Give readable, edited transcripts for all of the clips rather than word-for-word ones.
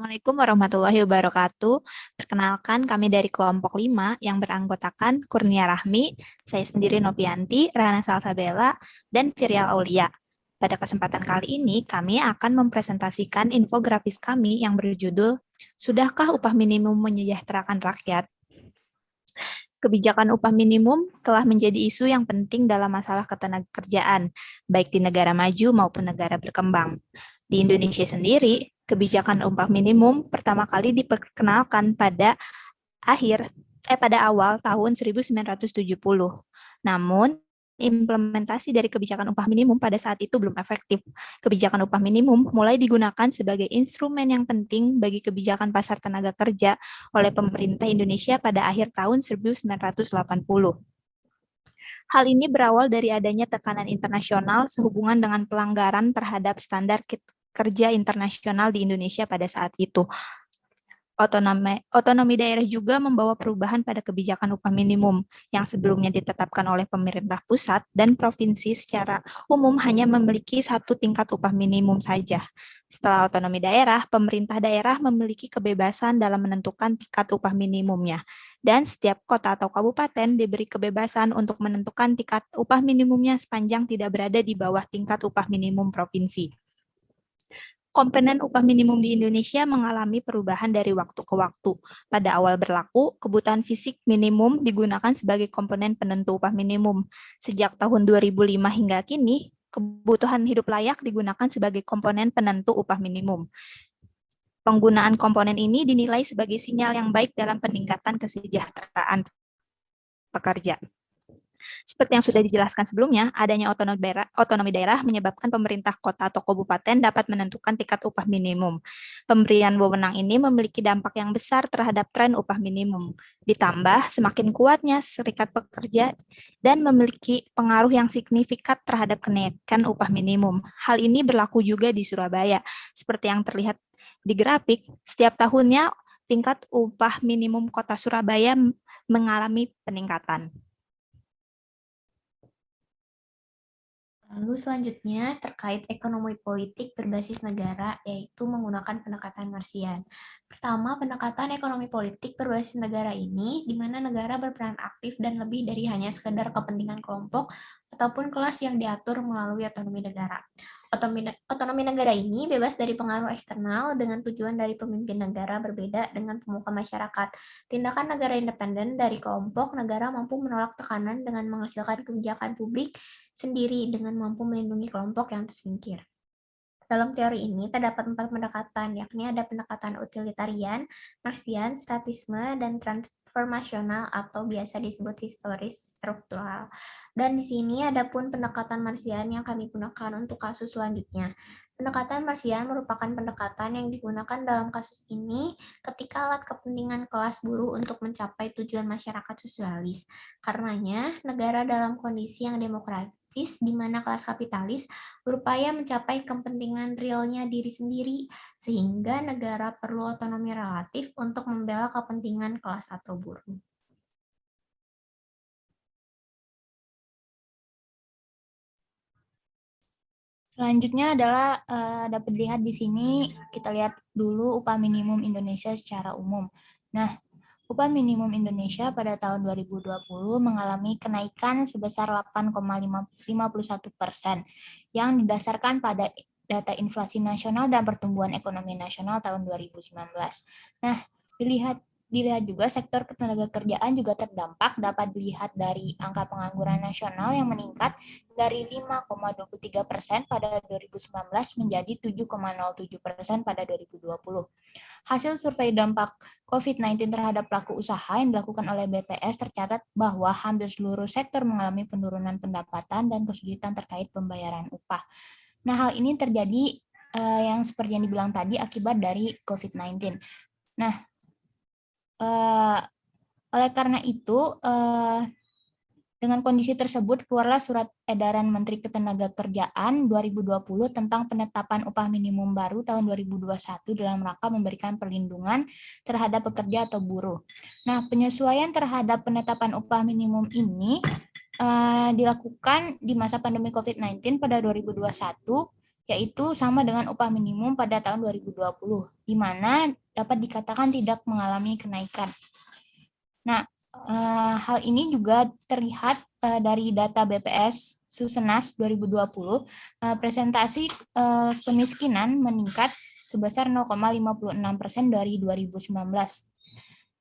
Assalamualaikum warahmatullahi wabarakatuh. Perkenalkan, kami dari kelompok 5 yang beranggotakan Kurnia Rahmi, saya sendiri Novianti, Rana Salsabella, dan Virial Aulia. Pada kesempatan kali ini, kami akan mempresentasikan infografis kami yang berjudul Sudahkah Upah Minimum Menyejahterakan Rakyat? Kebijakan upah minimum telah menjadi isu yang penting dalam masalah ketenagakerjaan, baik di negara maju maupun negara berkembang. Di Indonesia sendiri, kebijakan upah minimum pertama kali diperkenalkan pada awal tahun 1970. Namun, implementasi dari kebijakan upah minimum pada saat itu belum efektif. Kebijakan upah minimum mulai digunakan sebagai instrumen yang penting bagi kebijakan pasar tenaga kerja oleh pemerintah Indonesia pada akhir tahun 1980. Hal ini berawal dari adanya tekanan internasional sehubungan dengan pelanggaran terhadap standar kerja internasional di Indonesia pada saat itu. Otonomi daerah juga membawa perubahan pada kebijakan upah minimum yang sebelumnya ditetapkan oleh pemerintah pusat dan provinsi secara umum hanya memiliki satu tingkat upah minimum saja. Setelah otonomi daerah, pemerintah daerah memiliki kebebasan dalam menentukan tingkat upah minimumnya. Dan setiap kota atau kabupaten diberi kebebasan untuk menentukan tingkat upah minimumnya sepanjang tidak berada di bawah tingkat upah minimum provinsi. Komponen upah minimum di Indonesia mengalami perubahan dari waktu ke waktu. Pada awal berlaku, kebutuhan fisik minimum digunakan sebagai komponen penentu upah minimum. Sejak tahun 2005 hingga kini, kebutuhan hidup layak digunakan sebagai komponen penentu upah minimum. Penggunaan komponen ini dinilai sebagai sinyal yang baik dalam peningkatan kesejahteraan pekerja. Seperti yang sudah dijelaskan sebelumnya, adanya otonomi daerah menyebabkan pemerintah kota atau kabupaten dapat menentukan tingkat upah minimum. Pemberian wewenang ini memiliki dampak yang besar terhadap tren upah minimum. Ditambah semakin kuatnya serikat pekerja dan memiliki pengaruh yang signifikan terhadap kenaikan upah minimum. Hal ini berlaku juga di Surabaya. Seperti yang terlihat di grafik, setiap tahunnya tingkat upah minimum kota Surabaya mengalami peningkatan. Lalu selanjutnya terkait ekonomi politik berbasis negara, yaitu menggunakan pendekatan Marsian. Pertama, pendekatan ekonomi politik berbasis negara ini, di mana negara berperan aktif dan lebih dari hanya sekedar kepentingan kelompok ataupun kelas yang diatur melalui otonomi negara. Otonomi negara ini bebas dari pengaruh eksternal dengan tujuan dari pemimpin negara berbeda dengan pemuka masyarakat. Tindakan negara independen dari kelompok negara mampu menolak tekanan dengan menghasilkan kebijakan publik sendiri dengan mampu melindungi kelompok yang tersingkir. Dalam teori ini terdapat 4 pendekatan, yakni ada pendekatan utilitarian, Marxian, statisme, dan transformasional atau biasa disebut historis struktural. Dan di sini ada pun pendekatan Marxian yang kami gunakan untuk kasus selanjutnya. Pendekatan Marxian merupakan pendekatan yang digunakan dalam kasus ini ketika alat kepentingan kelas buruh untuk mencapai tujuan masyarakat sosialis. Karenanya, negara dalam kondisi yang demokratis di mana kelas kapitalis berupaya mencapai kepentingan realnya diri sendiri, sehingga negara perlu otonomi relatif untuk membela kepentingan kelas atau buruh. Selanjutnya adalah dapat dilihat di sini, kita lihat dulu upah minimum Indonesia secara umum. Nah, upah minimum Indonesia pada tahun 2020 mengalami kenaikan sebesar 8,51% yang didasarkan pada data inflasi nasional dan pertumbuhan ekonomi nasional tahun 2019. Nah, dilihat juga sektor ketenagakerjaan juga terdampak, dapat dilihat dari angka pengangguran nasional yang meningkat dari 5,23% pada 2019 menjadi 7,07% pada 2020. Hasil survei dampak COVID-19 terhadap pelaku usaha yang dilakukan oleh BPS tercatat bahwa hampir seluruh sektor mengalami penurunan pendapatan dan kesulitan terkait pembayaran upah. Nah, hal ini terjadi yang seperti yang dibilang tadi akibat dari COVID-19. Nah, oleh karena itu, dengan kondisi tersebut, keluarlah Surat Edaran Menteri Ketenagakerjaan 2020 tentang penetapan upah minimum baru tahun 2021 dalam rangka memberikan perlindungan terhadap pekerja atau buruh. Nah, penyesuaian terhadap penetapan upah minimum ini dilakukan di masa pandemi COVID-19 pada 2021 yaitu sama dengan upah minimum pada tahun 2020, di mana dapat dikatakan tidak mengalami kenaikan. Nah, hal ini juga terlihat dari data BPS Susenas 2020, presentasi kemiskinan meningkat sebesar 0,56% dari 2019,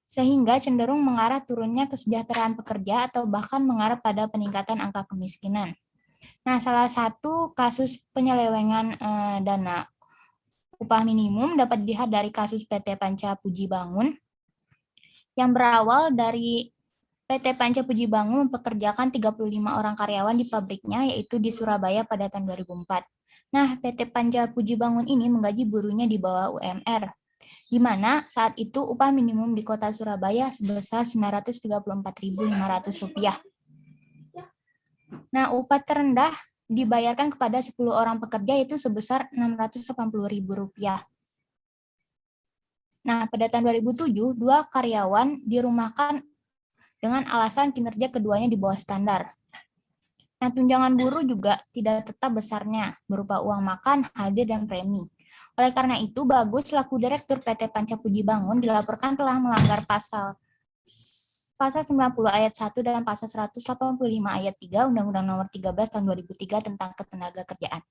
sehingga cenderung mengarah turunnya kesejahteraan pekerja atau bahkan mengarah pada peningkatan angka kemiskinan. Nah, salah satu kasus penyelewengan dana upah minimum dapat dilihat dari kasus PT Panca Puji Bangun, yang berawal dari PT Panca Puji Bangun mempekerjakan 35 orang karyawan di pabriknya, yaitu di Surabaya pada tahun 2004. Nah, PT Panca Puji Bangun ini menggaji buruhnya di bawah UMR, di mana saat itu upah minimum di kota Surabaya sebesar Rp934.500. Nah, upah terendah dibayarkan kepada 10 orang pekerja itu sebesar Rp680.000. Nah, pada tahun 2007, 2 karyawan dirumahkan dengan alasan kinerja keduanya di bawah standar. Nah, tunjangan buruh juga tidak tetap besarnya, berupa uang makan, hadir, dan premi. Oleh karena itu, Bagus selaku Direktur PT Panca Puji Bangun dilaporkan telah melanggar pasal 90 ayat 1 dan pasal 185 ayat 3 Undang-Undang Nomor 13 Tahun 2003 tentang Ketenagakerjaan.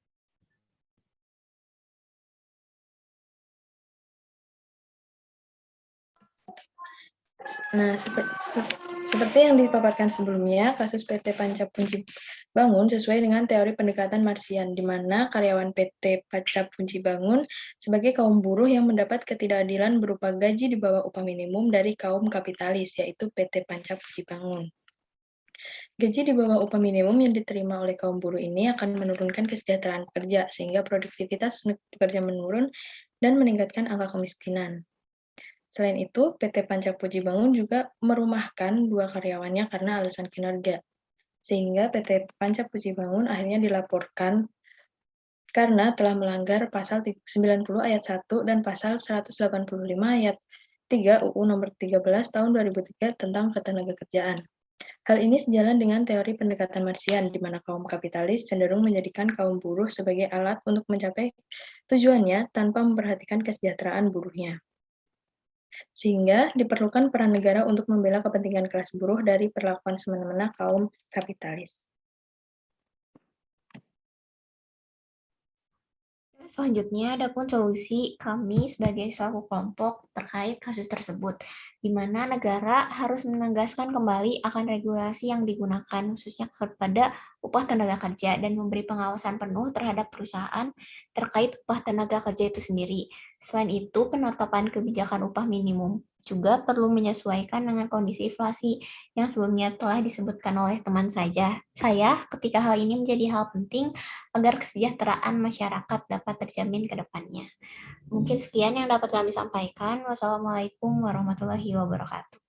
Nah, seperti yang dipaparkan sebelumnya, kasus PT Panca Puji Bangun sesuai dengan teori pendekatan Marsian, di mana karyawan PT Panca Puji Bangun sebagai kaum buruh yang mendapat ketidakadilan berupa gaji di bawah upah minimum dari kaum kapitalis, yaitu PT Panca Puji Bangun. Gaji di bawah upah minimum yang diterima oleh kaum buruh ini akan menurunkan kesejahteraan pekerja, sehingga produktivitas pekerja menurun dan meningkatkan angka kemiskinan. Selain itu, PT Panca Puji Bangun juga merumahkan 2 karyawannya karena alasan kinerja. Sehingga PT Panca Puji Bangun akhirnya dilaporkan karena telah melanggar pasal 90 ayat 1 dan pasal 185 ayat 3 UU Nomor 13 Tahun 2003 tentang Ketenagakerjaan. Hal ini sejalan dengan teori pendekatan Marsian, di mana kaum kapitalis cenderung menjadikan kaum buruh sebagai alat untuk mencapai tujuannya tanpa memperhatikan kesejahteraan buruhnya. Sehingga diperlukan peran negara untuk membela kepentingan kelas buruh dari perlakuan semena-mena kaum kapitalis. Selanjutnya, adapun solusi kami sebagai selaku kelompok terkait kasus tersebut, di mana negara harus menegaskan kembali akan regulasi yang digunakan khususnya kepada upah tenaga kerja dan memberi pengawasan penuh terhadap perusahaan terkait upah tenaga kerja itu sendiri. Selain itu, penetapan kebijakan upah minimum juga perlu menyesuaikan dengan kondisi inflasi yang sebelumnya telah disebutkan oleh teman saya ketika hal ini menjadi hal penting agar kesejahteraan masyarakat dapat terjamin ke depannya. Mungkin sekian yang dapat kami sampaikan. Wassalamualaikum warahmatullahi wabarakatuh.